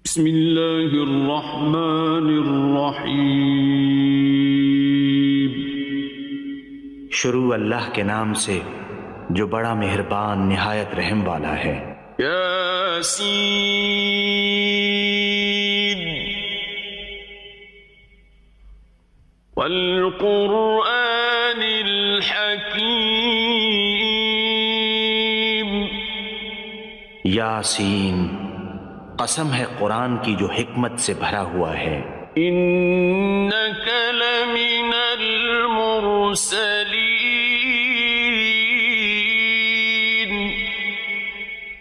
بسم اللہ الرحمن الرحیم۔ شروع اللہ کے نام سے جو بڑا مہربان نہایت رحم والا ہے۔ یاسین والقرآن الحکیم۔ یاسین، قسم ہے قرآن کی جو حکمت سے بھرا ہوا ہے۔ انک لمن المرسلین۔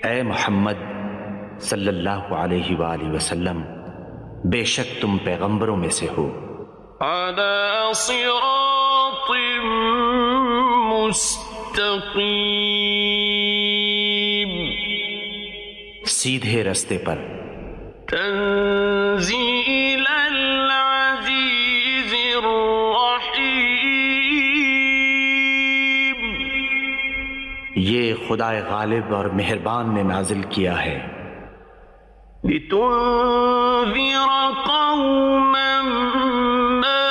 اے محمد صلی اللہ علیہ وآلہ وسلم، بے شک تم پیغمبروں میں سے ہو۔ علی صراط مستقیم۔ سیدھے رستے پر۔ تنزیل العزیز الرحیم۔ یہ خدائے غالب اور مہربان نے نازل کیا ہے۔ لتنذر قوما ما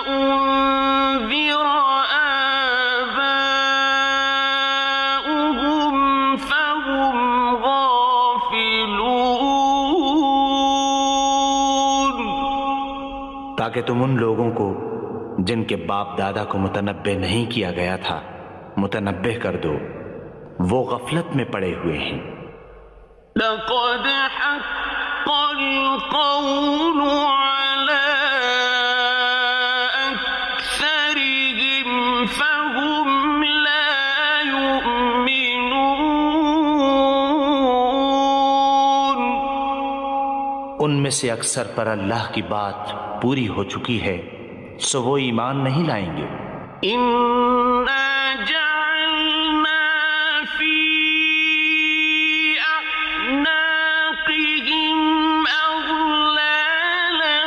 انذر آباؤهم فهم غافلون۔ تاکہ تم ان لوگوں کو جن کے باپ دادا کو متنبہ نہیں کیا گیا تھا متنبہ کر دو، وہ غفلت میں پڑے ہوئے ہیں۔ لقد حق القول على أكثرهم فهم لا يؤمنون۔ ان میں سے اکثر پر اللہ کی بات پوری ہو چکی ہے، سو وہ ایمان نہیں لائیں گے۔ إنا جعلنا في أعناقهم أغلالا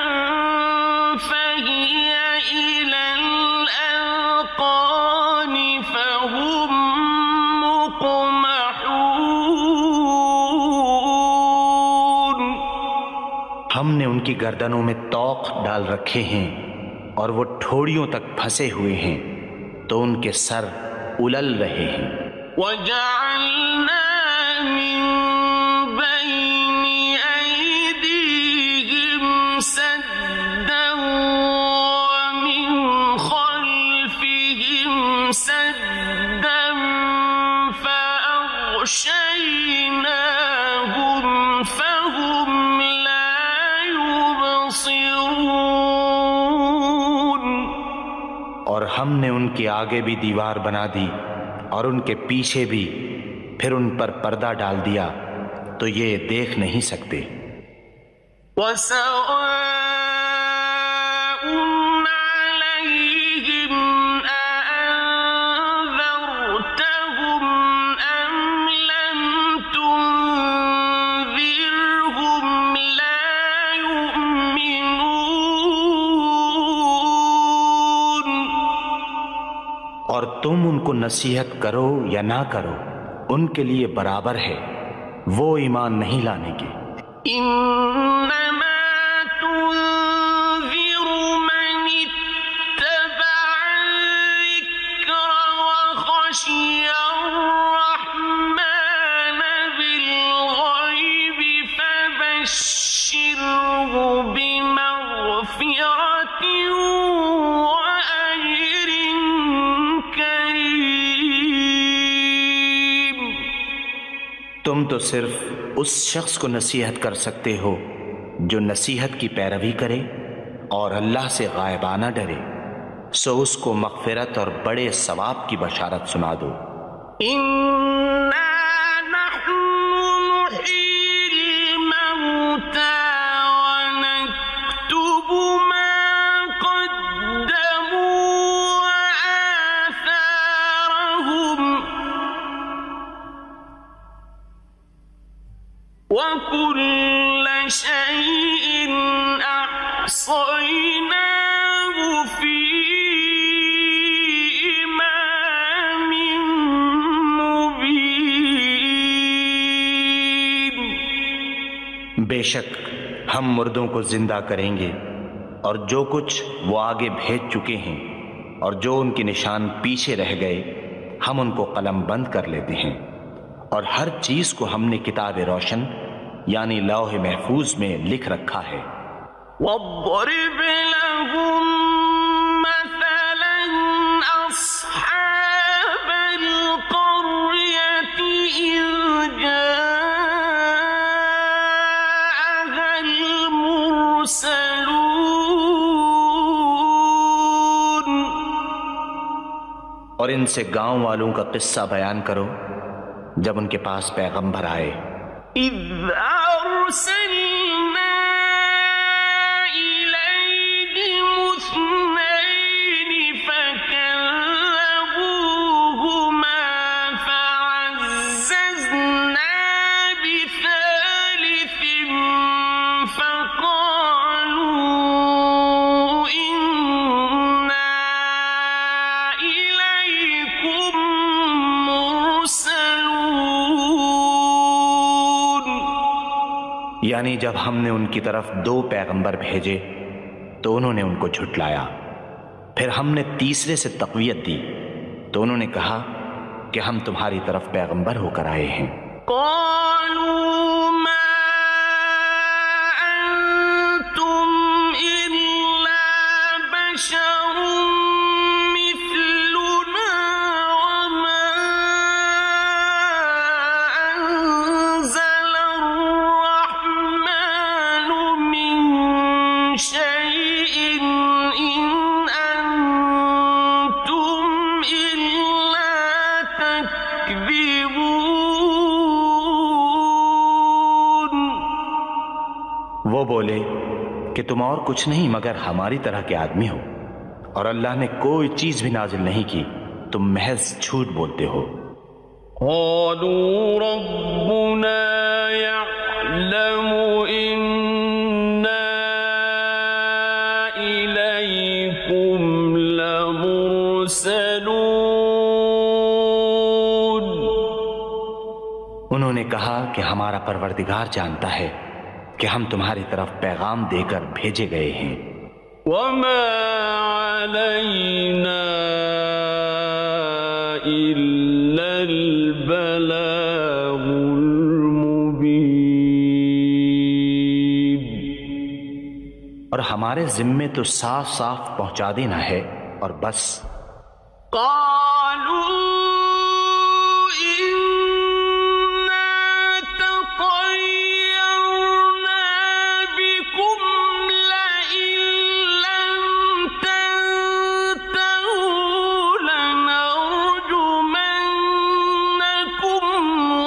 فهي إلى الأذقان فهم مقمحون۔ ہم نے ان کی گردنوں میں طوق ڈال رکھے ہیں اور وہ ٹھوڑیوں تک پھنسے ہوئے ہیں، تو ان کے سر الل رہے ہیں۔ وَجَعَلْنَا مِن بَيْنِ أَيْدِيهِمْ سَدًّا وَمِنْ خَلْفِهِمْ سَدًّا فَأَغْشَيْنَاهُمْ فَهُمْ لَا يُبْصِرُونَ۔ اور ہم نے ان کے آگے بھی دیوار بنا دی اور ان کے پیچھے بھی، پھر ان پر پردہ ڈال دیا تو یہ دیکھ نہیں سکتے۔ وَسَوَاءٌ عَلَيْهِمْ أَأَنذَرْتَهُمْ أَمْ لَمْ تُنذِرْهُمْ لَا يُؤْمِنُونَ۔ اور تم ان کو نصیحت کرو یا نہ کرو، ان کے لیے برابر ہے، وہ ایمان نہیں لانے گے۔ إنما تنذر من اتبع الذكر وخشي الرحمن بالغيب فبشره بمغفرة وأجر كريم۔ تم تو صرف اس شخص کو نصیحت کر سکتے ہو جو نصیحت کی پیروی کرے اور اللہ سے غائبانہ ڈرے، سو اس کو مغفرت اور بڑے ثواب کی بشارت سنا دو۔ إنا نحن نحيي الموتى ونكتب ما قدموا وآثارهم وكل شيء أحصيناه في إمام مبين۔ بے شک ہم مردوں کو زندہ کریں گے، اور جو کچھ وہ آگے بھیج چکے ہیں اور جو ان کے نشان پیچھے رہ گئے ہم ان کو قلم بند کر لیتے ہیں، اور ہر چیز کو ہم نے کتاب روشن یعنی لوح محفوظ میں لکھ رکھا ہے۔ وَاضْرِبْ لَهُم مَّثَلًا أَصْحَابَ الْقَرْيَةِ إِذْ جَاءَهَا الْمُرْسَلُونَ، اور ان سے گاؤں والوں کا قصہ بیان کرو جب ان کے پاس پیغمبر آئے۔ إِذْ أَرْسَلْنَا إِلَيْهِمُ اثْنَيْنِ فَكَذَّبُوهُمَا فَعَزَّزْنَا بِثَالِثٍ فَقَالُوا إِنَّا إِلَيْكُمْ مُرْسَلُونَ، یعنی جب ہم نے ان کی طرف 2 پیغمبر بھیجے تو انہوں نے ان کو جھٹلایا، پھر ہم نے تیسرے سے تقویت دی تو انہوں نے کہا کہ ہم تمہاری طرف پیغمبر ہو کر آئے ہیں۔ قالوا ما أنتم إلا بشر مثلنا وما أنزل الرحمن من شيء إن أنتم إلا تكذبون۔ وہ بولے کہ تم اور کچھ نہیں مگر ہماری طرح کے آدمی ہو، اور اللہ نے کوئی چیز بھی نازل نہیں کی، تم محض جھوٹ بولتے ہو۔ قالوا ربنا يعلم إنا إليكم لمرسلون، انہوں نے کہا کہ ہمارا پروردگار جانتا ہے کہ ہم تمہاری طرف پیغام دے کر بھیجے گئے ہیں۔ وما علينا إلا البلاغ المبين، اور ہمارے ذمے تو صاف صاف پہنچا دینا ہے اور بس۔ قالوا إنا تطيرنا بكم لئن لم تنتهوا لنرجمنكم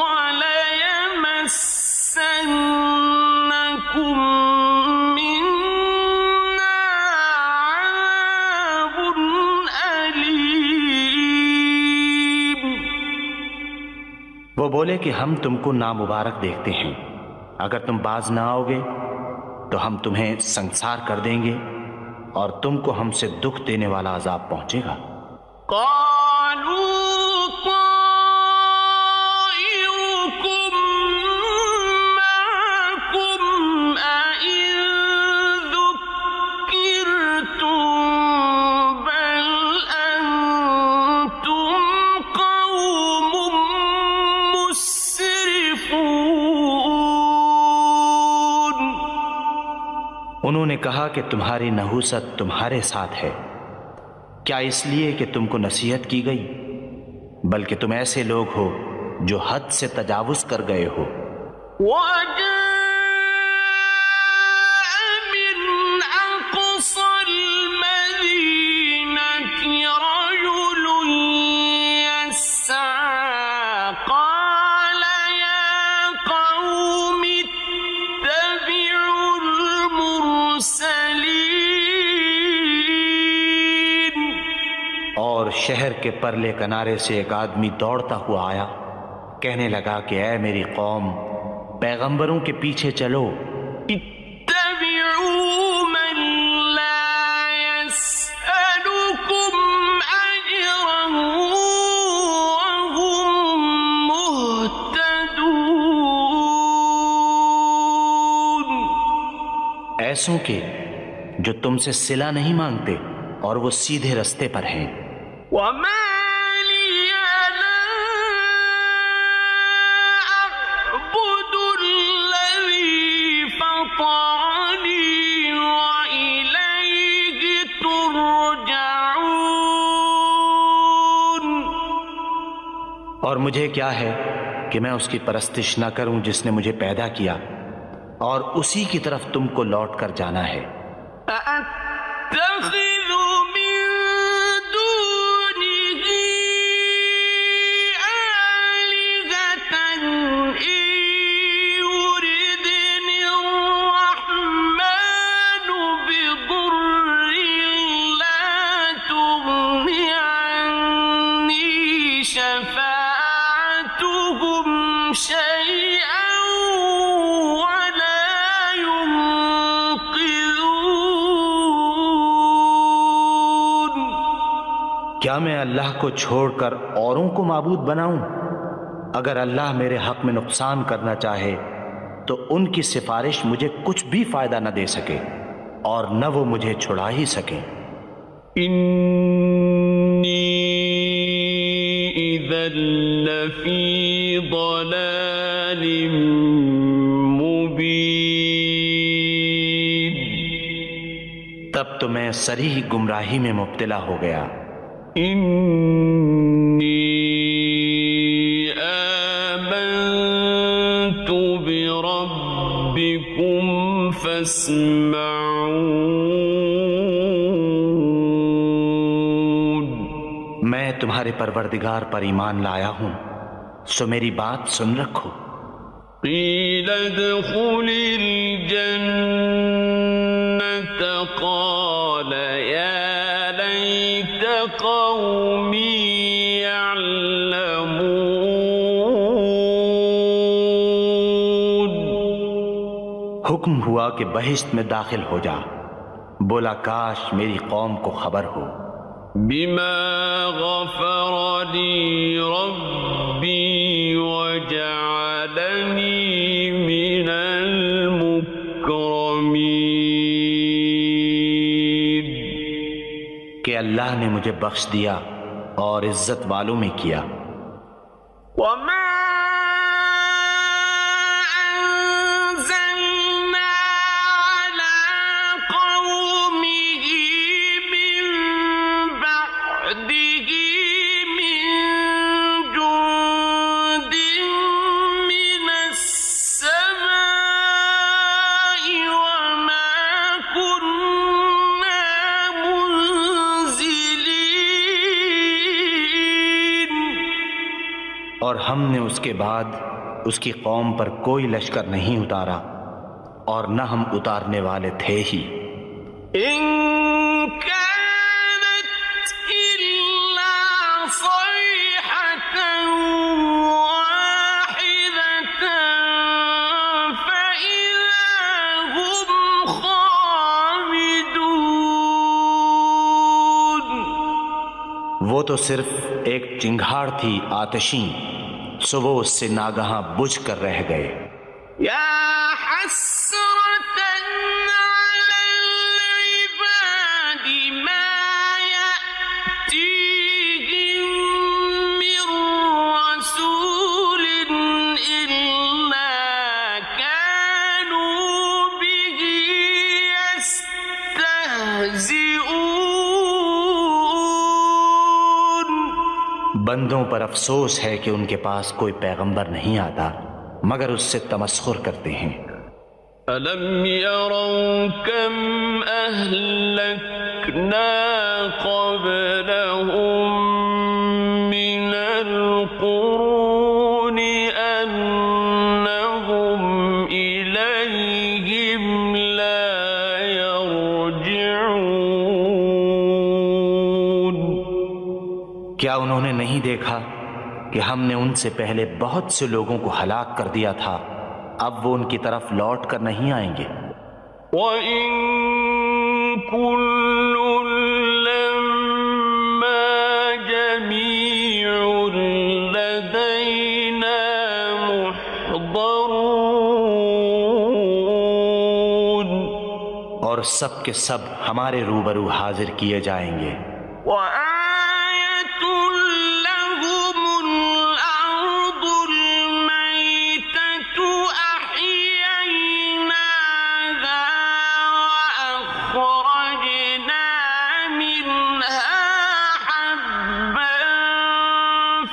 وليمسنكم منا عذاب أليم۔ وہ بولے کہ ہم تم کو نامبارک دیکھتے ہیں، اگر تم باز نہ آؤ گے تو ہم تمہیں سنسار کر دیں گے اور تم کو ہم سے دکھ دینے والا عذاب پہنچے گا۔ قالوا طائركم معكم أئن ذكرتم بل أنتم قوم مسرفون۔ انہوں نے کہا کہ تمہاری نحوست تمہارے ساتھ ہے، کیا اس لیے کہ تم کو نصیحت کی گئی؟ بلکہ تم ایسے لوگ ہو جو حد سے تجاوز کر گئے ہو۔ وجاء من أقصى المدينة رجل يسعى قال يا قوم اتبعوا المرسلين۔ اور شہر کے پرلے کنارے سے ایک آدمی دوڑتا ہوا آیا، کہنے لگا کہ اے میری قوم، پیغمبروں کے پیچھے چلو۔ اتبعوا من لا يسألكم أجرا وهم مهتدون۔ ایسوں کے جو تم سے صلہ نہیں مانگتے اور وہ سیدھے رستے پر ہیں۔ وما لي لا أعبد الذي فطرني وإليه ترجعون۔ اور مجھے کیا ہے کہ میں اس کی پرستش نہ کروں جس نے مجھے پیدا کیا، اور اسی کی طرف تم کو لوٹ کر جانا ہے۔ أأتخذ من دونه آلهة إن يردني الرحمن بضر لا تغن عني شفاعتهم شيئا ولا ينقذون۔ کیا میں اللہ کو چھوڑ کر اوروں کو معبود بناؤں؟ اگر اللہ میرے حق میں نقصان کرنا چاہے تو ان کی سفارش مجھے کچھ بھی فائدہ نہ دے سکے اور نہ وہ مجھے چھڑا ہی سکیں۔ إني إذا لفي ضلال مبين۔ تب تو میں صریح گمراہی میں مبتلا ہو گیا۔ إني آمنت بربكم فاسمعون۔ میں تمہارے پروردگار پر ایمان لایا ہوں، سو میری بات سن رکھو۔ قيل ادخل الجنة قال يا ليت قومي يعلمون۔ حکم ہوا کہ بہشت میں داخل ہو جا، بولا کاش میری قوم کو خبر ہو۔ بما غفر لي ربي وجعلني من المكرمين۔ کہ اللہ نے مجھے بخش دیا اور عزت والوں میں کیا۔ وما أنزلنا على قومه من بعده من جند من السماء وما كنا منزلين۔ اور ہم نے اس کے بعد اس کی قوم پر کوئی لشکر نہیں اتارا اور نہ ہم اتارنے والے تھے ہی۔ إن كانت إلا صيحة واحدة فإذا هم خامدون۔ وہ تو صرف ایک چنگھاڑ تھی آتشیں، سو وہ اس سے ناگہاں بجھ کر رہ گئے۔ يا حسرة على العباد ما يأتيهم من رسول إلا كانوا به يستهزئون۔ بندوں پر افسوس ہے کہ ان کے پاس کوئی پیغمبر نہیں آتا مگر اس سے تمسخر کرتے ہیں۔ أَلَمْ يَرَوْا كَمْ أَهْلَكْنَا قَبْلَهُمْ مِنَ الْقُرُونِ أَنَّهُمْ إِلَيْهِمْ لَا يَرْجِعُونَ۔ کیا انہوں نے نہیں دیکھا کہ ہم نے ان سے پہلے بہت سے لوگوں کو ہلاک کر دیا تھا، اب وہ ان کی طرف لوٹ کر نہیں آئیں گے۔ وَإِن كُلٌّ لَّمَّا جَمِيعٌ لَّدَيْنَا مُحْضَرُونَ۔ اور سب کے سب ہمارے روبرو حاضر کیے جائیں گے۔ وآية لهم الأرض الميتة أحييناها وأخرجنا منها حبا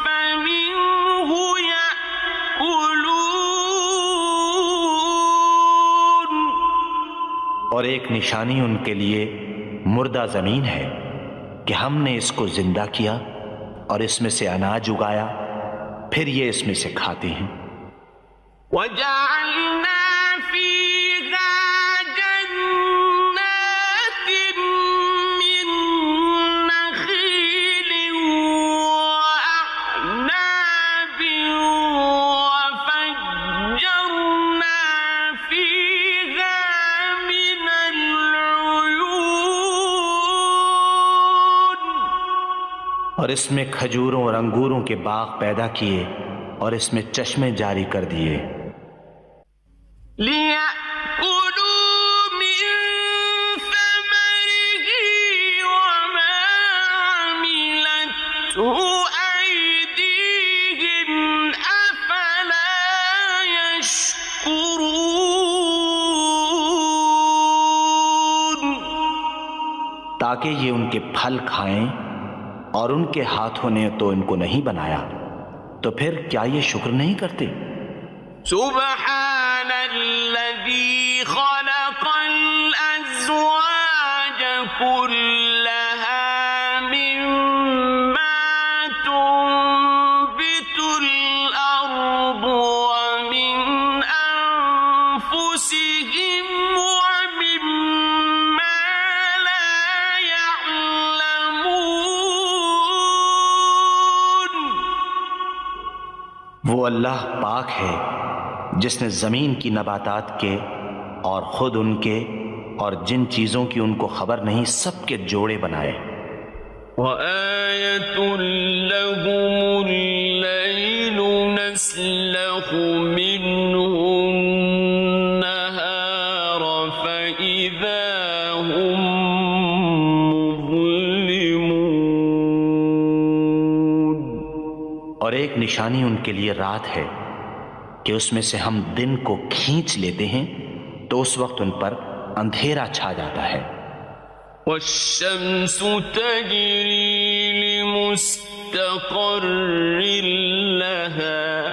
فمنه يأكلون۔ اور ایک نشانی ان کے لیے مردہ زمین ہے کہ ہم نے اس کو زندہ کیا اور اس میں سے اناج اگایا، پھر یہ اس میں سے کھاتے ہیں۔ وَجَعَلْنَا فِيهَا جَنَّاتٍ مِّن نَّخِيلٍ وَأَعْنَابٍ وَفَجَّرْنَا فِيهَا مِنَ الْعُيُونِ۔ اور اس میں کھجوروں اور انگوروں کے باغ پیدا کیے اور اس میں چشمے جاری کر دیے، لِيَأْكُلُوا مِن ثَمَرِهِ وَمَا عَمِلَتْهُ أَيْدِيهِمْ أَفَلَا يَشْكُرُونَ۔ تاکہ یہ ان کے پھل کھائیں، اور ان کے ہاتھوں نے تو ان کو نہیں بنایا، تو پھر کیا یہ شکر نہیں کرتے؟ سبحان الذي خلق الأزواج كلها مما تنبت الأرض ومن أنفسهم ومما لا يعلمون۔ وہ اللہ پاک ہے جس نے زمین کی نباتات کے اور خود ان کے اور جن چیزوں کی ان کو خبر نہیں سب کے جوڑے بنائے۔ وآية لهم الليل نسلخ منه النهار فإذا هم مظلمون۔ اور ایک نشانی ان کے لیے رات ہے کہ اس میں سے ہم دن کو کھینچ لیتے ہیں تو اس وقت ان پر اندھیرا چھا جاتا ہے۔ والشمس تجري لمستقر لها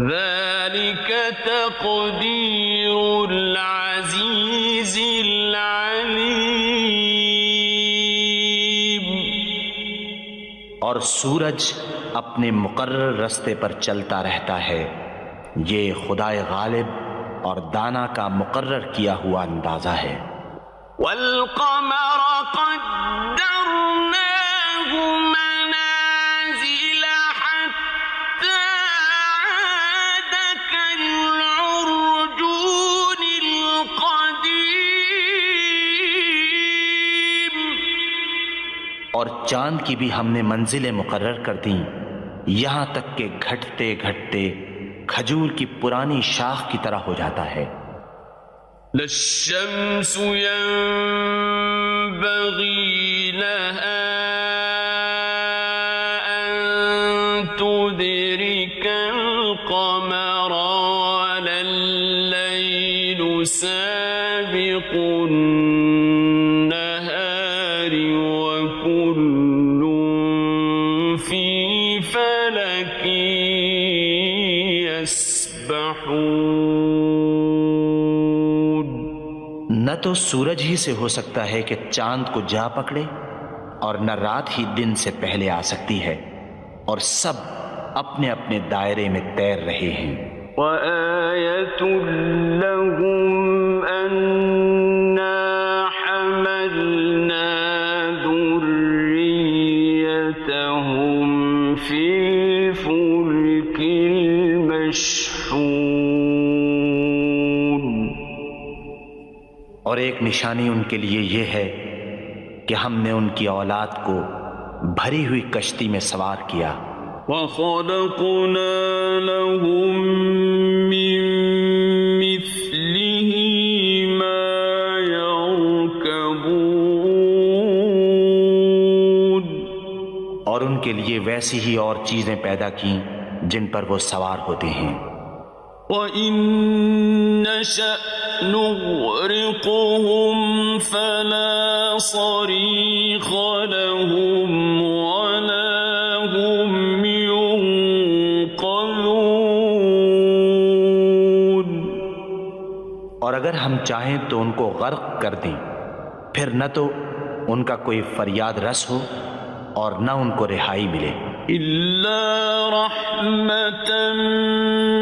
ذلك تقدير العزيز العليم۔ اور سورج اپنے مقرر رستے پر چلتا رہتا ہے، یہ خدائے غالب اور دانا کا مقرر کیا ہوا اندازہ ہے۔ والقمر قدرناه منازل حتى عاد كالعرجون القديم۔ اور چاند کی بھی ہم نے منزلیں مقرر کر دیں، یہاں تک کہ گھٹتے گھٹتے کھجور کی پرانی شاخ کی طرح ہو جاتا ہے۔ للشمس ينبغي لها أن تدرك القمر ولا الليل سابق النهار وكل في فلك يسبحون۔ نہ تو سورج ہی سے ہو سکتا ہے کہ چاند کو جا پکڑے، اور نہ رات ہی دن سے پہلے آ سکتی ہے، اور سب اپنے اپنے دائرے میں تیر رہے ہیں۔ وآية لهم أنا حملنا ذريتهم في الفلك المشحون۔ اور ایک نشانی ان کے لیے یہ ہے کہ ہم نے ان کی اولاد کو بھری ہوئی کشتی میں سوار کیا۔ وَخَلَقْنَا لَهُم مِّن مِّثْلِهِ کے لیے ویسی ہی اور چیزیں پیدا کیں جن پر وہ سوار ہوتے ہیں۔ وَإِن نَّشَأْ نُغْرِقْهُمْ فَلَا صَرِيخَ لَهُمْ وَلَا هُمْ يُنقَذُونَ۔ اور اگر ہم چاہیں تو ان کو غرق کر دیں، پھر نہ تو ان کا کوئی فریاد رس ہو اور نہ ان کو رہائی ملے۔ إِلَّا رَحْمَةً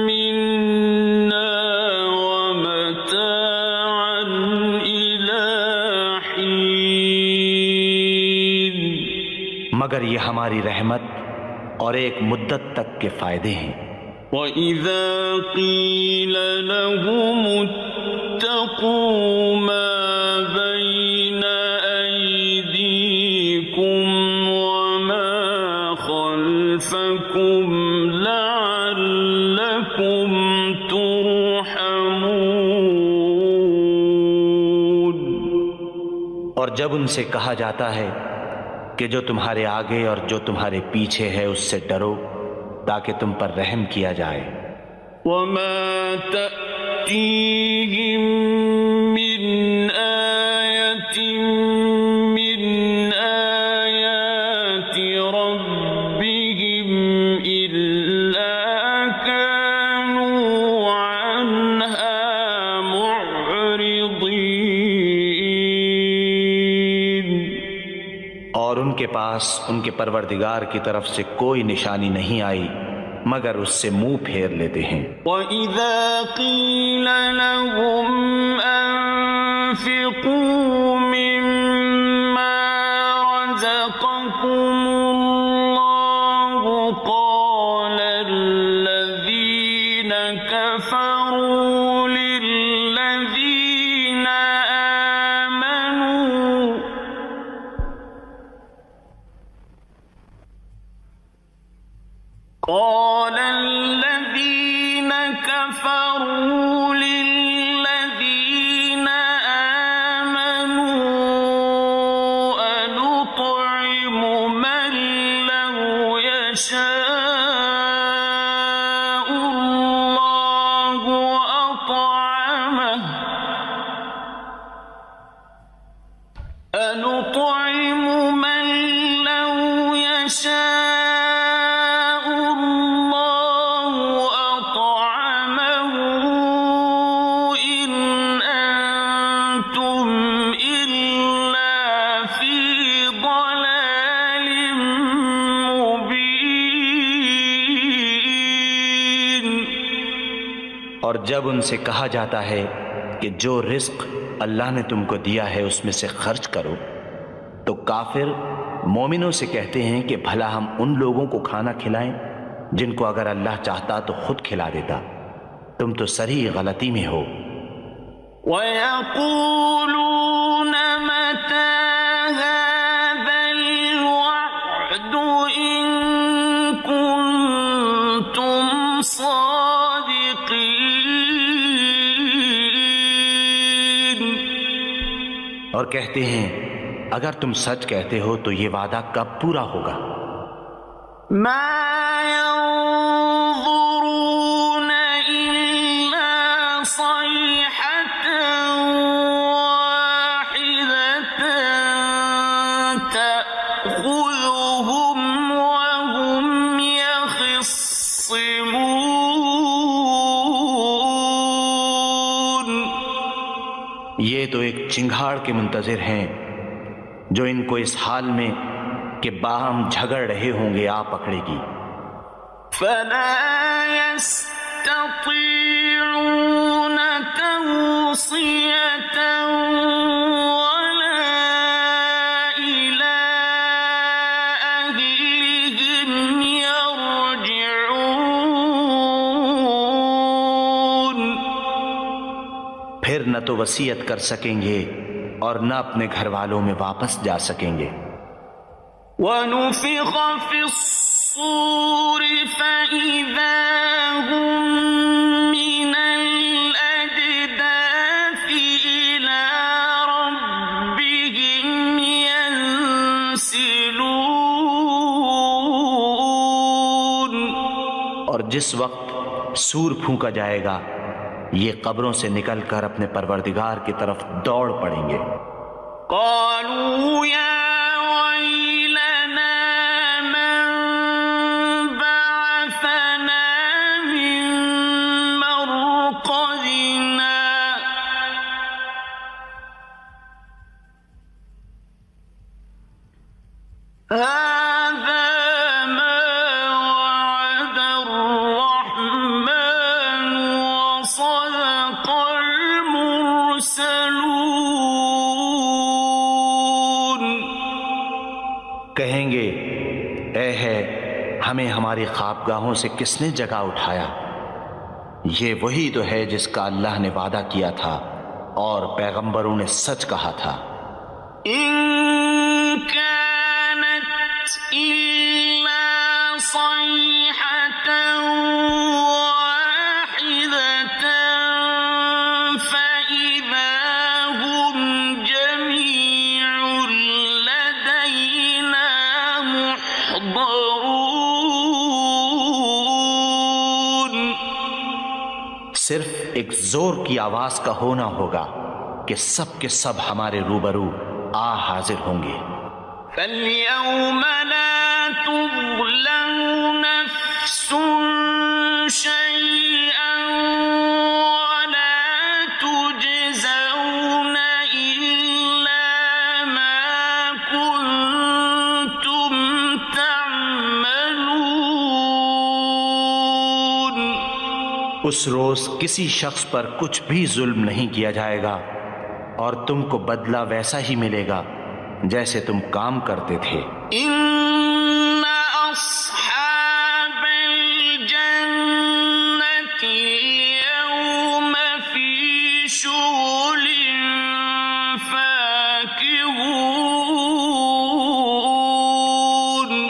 مِّنَّا وَمَتَاعًا إِلَىٰ حِينٍ۔ مگر یہ ہماری رحمت اور ایک مدت تک کے فائدے ہیں۔ وَإِذَا قِيلَ لَهُمُ اتَّقُوا مَا بَيْنَ أَيْدِيكُمْ وَمَا خَلْفَكُمْ لَعَلَّكُمْ تُرْحَمُونَ۔ اور جب ان سے کہا جاتا ہے کہ جو تمہارے آگے اور جو تمہارے پیچھے ہے اس سے ڈرو تاکہ تم پر رحم کیا جائے۔ وَمَا تَأْتِيهِم مِّنْ آيَةٍ مِّنْ آيَاتِ رَبِّهِمْ إِلَّا كَانُوا عَنْهَا مُعْرِضِينَ۔ اور ان کے پاس ان کے پروردگار کی طرف سے کوئی نشانی نہیں آئی مگر اس سے منہ پھیر لیتے ہیں۔ وَإِذَا قِيلَ لَهُمْ أَنفِقُوا مِمَّا رَزَقَكُمُ اللَّهُ قَالَ الَّذِينَ كَفَرُوا لِلَّذِينَ آمَنُوا أَنُطْعِمُ مَن لَّوْ يَشَاءُ اللَّهُ أَطْعَمَهُ أَنُطْعِمُ مَن لَّوْ يَشَاءُ اللَّهُ أَطْعَمَهُ إِنْ أَنتُمْ إِلَّا فِي ضَلَالٍ مُّبِينٍ۔ اور جب ان سے کہا جاتا ہے کہ جو رزق اللہ نے تم کو دیا ہے اس میں سے خرچ کرو تو کافر مومنوں سے کہتے ہیں کہ بھلا ہم ان لوگوں کو کھانا کھلائیں جن کو اگر اللہ چاہتا تو خود کھلا دیتا، تم تو سری غلطی میں ہو۔ وَيَقُولُونَ مَتَىٰ هَٰذَا الْوَعْدُ إِن كُنتُمْ صَادِقِينَ۔ اور کہتے ہیں اگر تم سچ کہتے ہو تو یہ وعدہ کب پورا ہوگا؟ مَا يَنظُرُونَ إِلَّا صَيْحَةً وَاحِدَةً تَأْخُذُهُمْ وَهُمْ يَخِصِّمُونَ۔ یہ تو ایک چنگھاڑ کے منتظر ہیں جو ان کو اس حال میں کہ باہم جھگڑ رہے ہوں گے آ پکڑے گی۔ فَلَا يَسْتَطِيعُونَ تَوْصِيَةً وَلَا إِلَىٰ أَهْلِهِمْ يَرْجِعُونَ۔ پھر نہ تو وصیت کر سکیں گے اور نہ اپنے گھر والوں میں واپس جا سکیں گے۔ وَنُفِخَ فِي الصُّورِ فَإِذَا هُم مِّنَ الْأَجْدَاثِ إِلَىٰ رَبِّهِمْ يَنسِلُونَ۔ جس وقت سور پھونکا جائے گا یہ قبروں سے نکل کر اپنے پروردگار کی طرف دوڑ پڑیں گے۔ قالوا يا ويلنا من بعثنا من مرقدنا هذا ما وعد الرحمن وصدق المرسلون۔ کہیں گے اے ہے ہمیں ہماری خوابگاہوں سے کس نے جگا اٹھایا؟ یہ وہی تو ہے جس کا اللہ نے وعدہ کیا تھا اور پیغمبروں نے سچ کہا تھا۔ إن كانت إلا صيحة واحدة فإذا هم جميع لدينا محضرون۔ صرف ایک زور کی آواز کا ہونا ہوگا کہ سب کے سب ہمارے روبرو آ حاضر ہوں گے۔ فَالْيَوْمَ لَا تُظْلَمُ نَفْسٌ شَيْئًا وَلَا تُجْزَوْنَ إِلَّا مَا كُنتُمْ تَعْمَلُونَ۔ اس روز کسی شخص پر کچھ بھی ظلم نہیں کیا جائے گا اور تم کو بدلہ ویسا ہی ملے گا جیسے تم کام کرتے تھے۔ إِنَّ أَصْحَابَ الْجَنَّةِ الْيَوْمَ فِي شُغُلٍ فَاكِهُونَ۔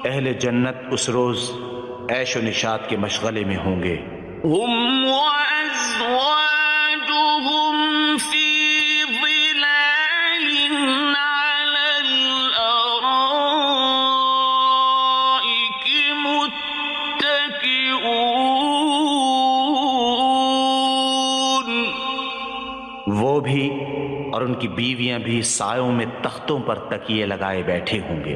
اہل جنت اس روز عیش و نشاط کے مشغلے میں ہوں گے۔ هُمْ وَأَزْوَاجُهُمْ فِي ظِلَالٍ عَلَى الْأَرَائِكِ مُتَّكِئُونَ۔ وہ بھی اور ان کی بیویاں بھی سایوں میں تختوں پر تکیے لگائے بیٹھے ہوں گے۔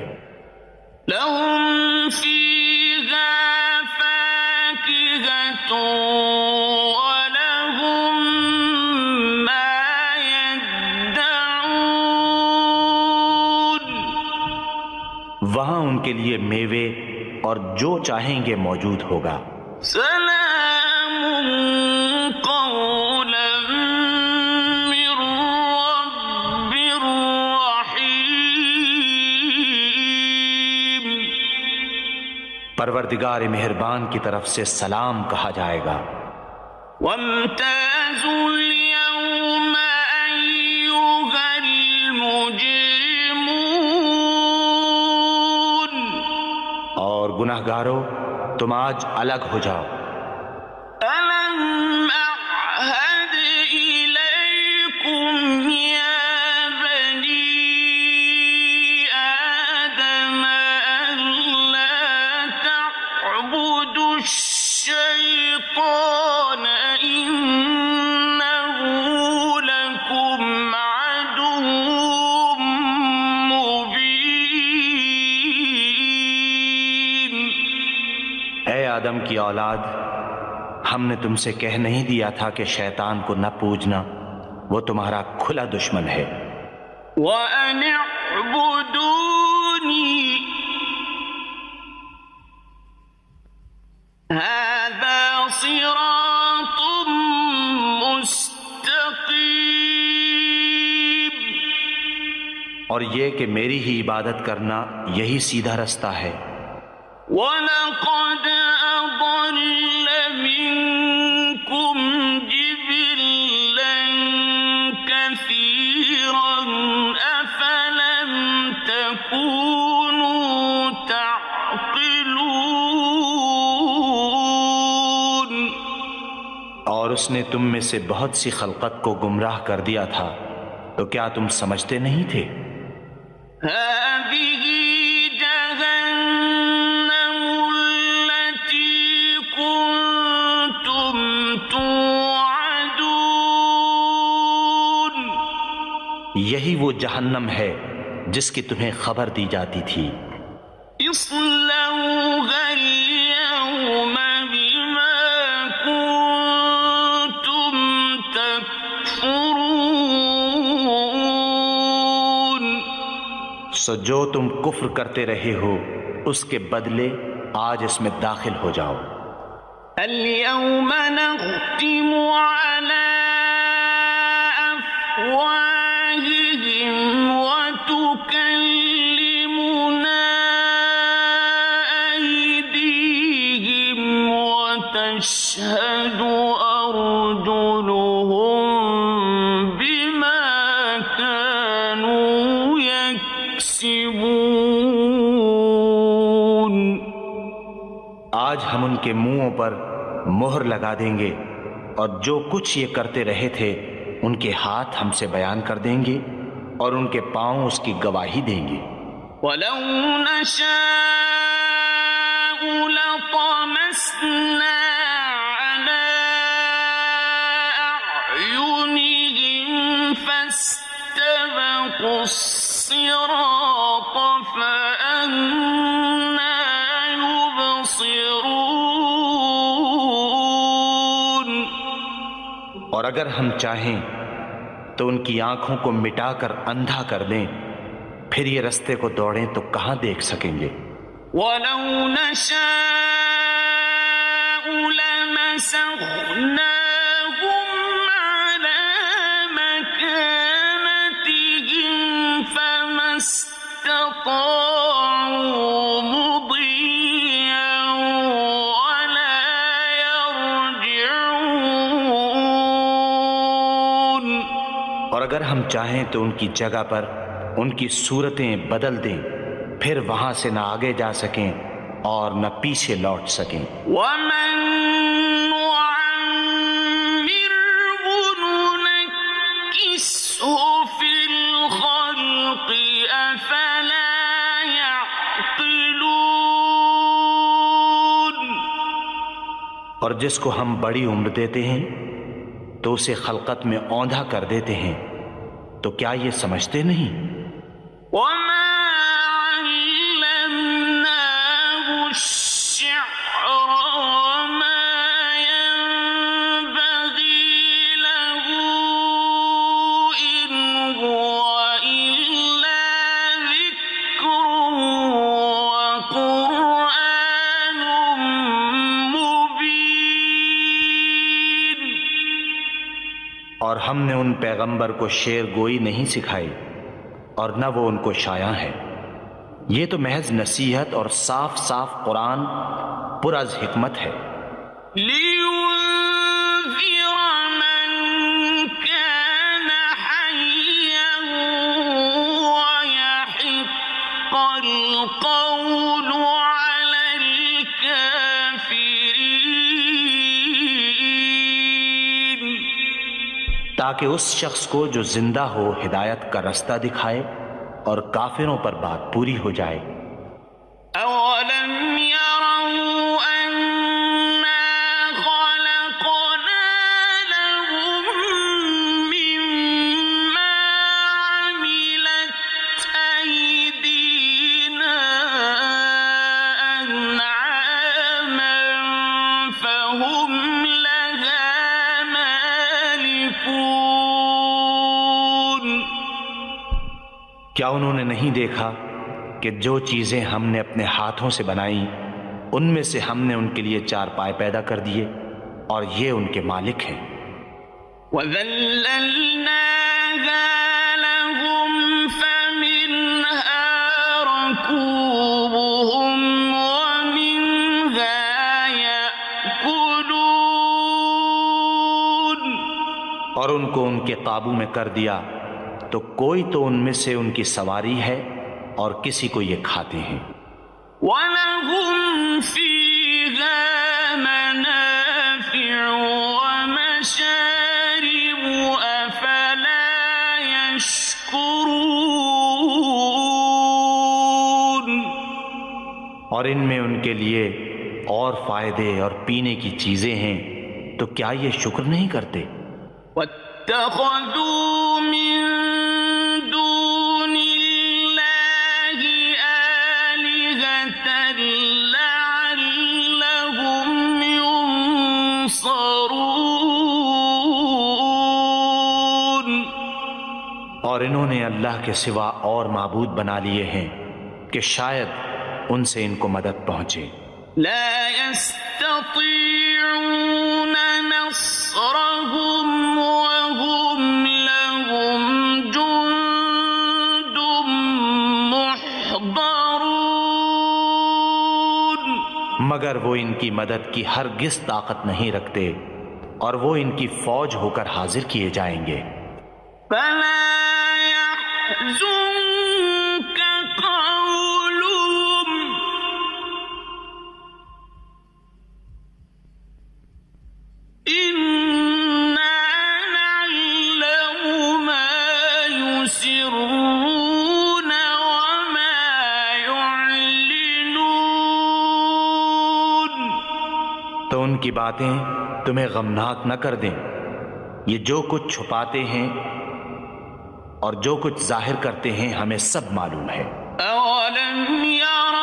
لَهُمْ فِيهَا فَاكِهَةٌ وَلَهُمْ مَا يَدَّعُونَ۔ وہاں ان کے لیے میوے اور جو چاہیں گے موجود ہوگا۔ سلام قولا من رب رحیم۔ پروردگار مہربان کی طرف سے سلام کہا جائے گا۔ وامتازوا اليوم أيها المجرمون۔ اور گناہگارو تم آج الگ ہو جاؤ۔ ألم أعهد إليكم يا بني آدم ألا تعبدوا الشيطان إنه لكم عدو مبين۔ اے آدم کی اولاد، ہم نے تم سے کہہ نہیں دیا تھا کہ شیطان کو نہ پوجنا، وہ تمہارا کھلا دشمن ہے۔ وَأَنِ اعْبُدُونِي هَذَا صِرَاطٌ مُسْتَقِيمٌ۔ اور یہ کہ میری ہی عبادت کرنا یہی سیدھا رستہ ہے۔ وَلَقَدْ أَضَلَّ مِنكُمْ جِبِلًّا كَثِيرًا أَفَلَمْ تَكُونُوا تَعْقِلُونَ۔ اور اس نے تم میں سے بہت سی خلقت کو گمراہ کر دیا تھا، تو کیا تم سمجھتے نہیں تھے؟ هذه جهنم التي یہی وہ جہنم ہے جس کی تمہیں خبر دی جاتی تھی۔ اصلوها اليوم بما كنتم تكفرون، سو جو تم کفر کرتے رہے ہو اس کے بدلے آج اس میں داخل ہو جاؤ۔ اليوم نختم على أفواههم وتكلمنا أيديهم وتشهد أرجلهم بما كانوا يكسبون۔ آج ہم ان کے منہوں پر مہر لگا دیں گے اور جو کچھ یہ کرتے رہے تھے ان کے ہاتھ ہم سے بیان کر دیں گے اور ان کے پاؤں اس کی گواہی دیں گے۔ وَلَوْ نَشَاءُ لَطَمَسْنَا عَلَىٰ أَعْيُنِهِمْ فَاسْتَبَقُوا الصِّرَاطَ فَأَنَّىٰ يُبْصِرُونَ۔ اور اگر ہم چاہیں تو ان کی آنکھوں کو مٹا کر اندھا کر دیں، پھر یہ رستے کو دوڑیں تو کہاں دیکھ سکیں گے۔ وَلَوْ نَشَاءُ لَمَسَخْنَاهُمْ عَلَىٰ مَكَانَتِهِمْ فَمَا اسْتَطَاعُوا مُضِيًّا وَلَا يَرْجِعُونَ۔ اور اگر ہم چاہیں تو ان کی جگہ پر ان کی صورتیں بدل دیں، پھر وہاں سے نہ آگے جا سکیں اور نہ پیچھے لوٹ سکیں۔ وَمَن نُّعَمِّرْهُ نُنَكِّسْهُ فِي الْخَلْقِ أَفَلَا يَعْقِلُونَ۔ اور جس کو ہم بڑی عمر دیتے ہیں تو اسے خلقت میں اوندھا کر دیتے ہیں، تو کیا یہ سمجھتے نہیں؟ وَمَا عَلَّمْنَاهُ الشِّعْرَ وَمَا يَنبَغِي لَهُ إِنْ هُوَ إِلَّا ذِكْرٌ وَقُرْآنٌ مُّبِينٌ۔ اور ہم نے ان پیغمبر کو شعر گوئی نہیں سکھائی اور نہ وہ ان کو شایع ہے، یہ تو محض نصیحت اور صاف صاف قرآن پر از حکمت ہے۔ لِيُنذِرَ مَن كَانَ حَيًّا وَيَحِقَّ الْقَوْلُ عَلَى الْكَافِرِينَ۔ تاکہ اس شخص کو جو زندہ ہو ہدایت کا رستہ دکھائے اور کافروں پر بات پوری ہو جائے۔ أَوَلَمْ يَرَوْا أَنَّا خَلَقْنَا لَهُم مِّمَّا عَمِلَتْ أَيْدِينَا أَنْعَامًا فَهُمْ لَهَا مَالِكُونَ۔ کیا انہوں نے نہیں دیکھا کہ جو چیزیں ہم نے اپنے ہاتھوں سے بنائیں ان میں سے ہم نے ان کے لیے چار پائے پیدا کر دیے اور یہ ان کے مالک ہیں۔ وَذَلَّلْنَاهَا لَهُمْ فَمِنْهَا رَكُوبُهُمْ وَمِنْهَا يَأْكُلُونَ۔ اور ان کو ان کے قابو میں کر دیا تو کوئی تو ان میں سے ان کی سواری ہے اور کسی کو یہ کھاتے ہیں۔ وَلَهُمْ فِيهَا مَنَافِعُ وَمَشَارِبُ أَفَلَا يَشْكُرُونَ۔ اور ان میں ان کے لیے اور فائدے اور پینے کی چیزیں ہیں، تو کیا یہ شکر نہیں کرتے؟ وَاتَّخَذُوا مِن اور انہوں نے اللہ کے سوا اور معبود بنا لیے ہیں کہ شاید ان سے ان کو مدد پہنچے۔ لا يستطيعون نصرهم وهم لهم جند محضرون، مگر وہ ان کی مدد کی ہرگز طاقت نہیں رکھتے اور وہ ان کی فوج ہو کر حاضر کیے جائیں گے۔ فلا يحزنك قولهم إنا نعلم ما يسرون وما يعلنون، تو ان کی باتیں تمہیں غمناک نہ کر دیں، یہ جو کچھ چھپاتے ہیں اور جو کچھ ظاہر کرتے ہیں ہمیں سب معلوم ہے۔ أولم ير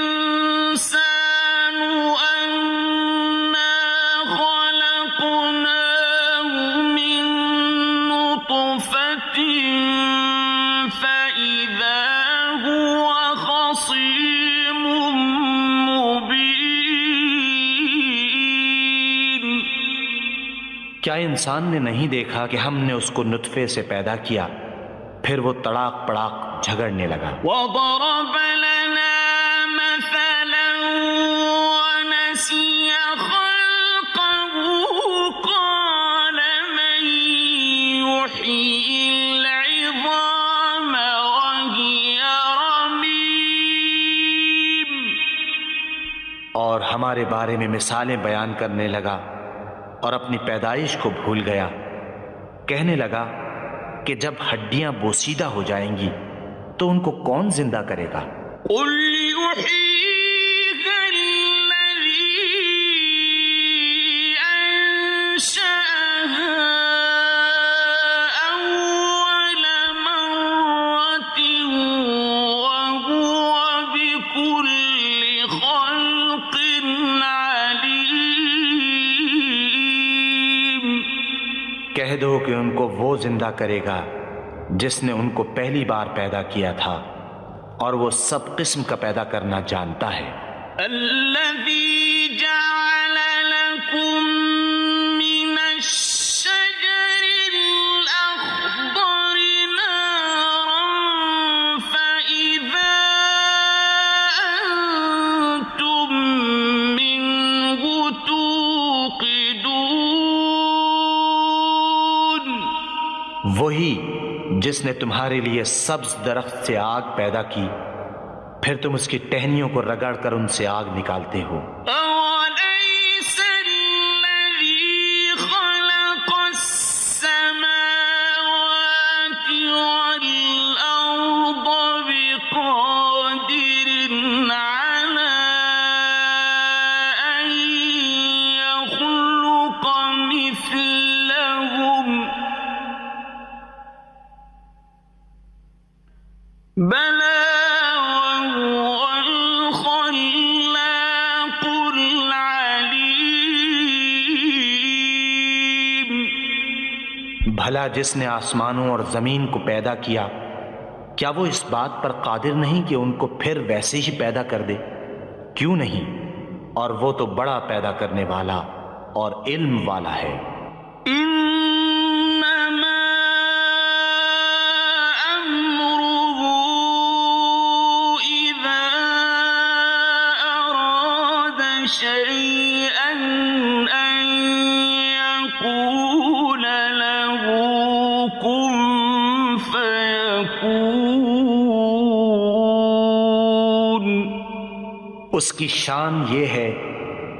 الإنسان أنا خلقناه من نطفة فإذا هو خصيم مبين، کیا انسان نے نہیں دیکھا کہ ہم نے اس کو نطفے سے پیدا کیا پھر وہ تڑاک پڑاک جھگڑنے لگا۔ وضرب لنا مثلا ونسي خلقه قال من يحيي العظام وهي رميم، اور ہمارے بارے میں مثالیں بیان کرنے لگا اور اپنی پیدائش کو بھول گیا، کہنے لگا کہ جب ہڈیاں بوسیدہ ہو جائیں گی تو ان کو کون زندہ کرے گا؟ قل يحييها الذي أنشأها أول مرة وهو بكل خلق عليم، کہہ دو کہ ان کو وہ زندہ کرے گا جس نے ان کو پہلی بار پیدا کیا تھا اور وہ سب قسم کا پیدا کرنا جانتا ہے۔ الذي جعل لكم من الشجر الأخضر نارا فإذا أنتم منه توقدون، وہی جس نے تمہارے لیے سبز درخت سے آگ پیدا کی پھر تم اس کی ٹہنیوں کو رگڑ کر ان سے آگ نکالتے ہو۔ أوليس الذي خلق السماوات والأرض بقادر على أن يخلق مثلهم بلى وهو الخلاق العليم، بھلا جس نے آسمانوں اور زمین کو پیدا کیا کیا وہ اس بات پر قادر نہیں کہ ان کو پھر ویسے ہی پیدا کر دے؟ کیوں نہیں، اور وہ تو بڑا پیدا کرنے والا اور علم والا ہے۔ إنما أمره إذا أراد شيئا أن يقول له كن فيكون، اس کی شان یہ ہے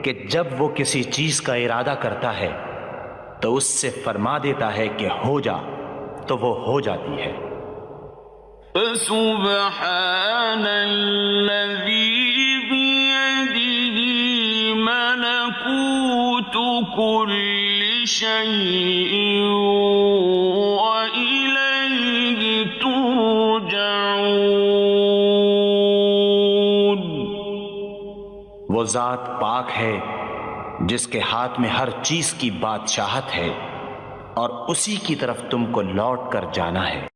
کہ جب وہ کسی چیز کا ارادہ کرتا ہے تو اس سے فرما دیتا ہے کہ ہو جا تو وہ ہو جاتی ہے۔ فسبحان الذي بيده ملكوت كل شيء وإليه ترجعون، وہ ذات پاک ہے جس کے ہاتھ میں ہر چیز کی بادشاہت ہے اور اسی کی طرف تم کو لوٹ کر جانا ہے۔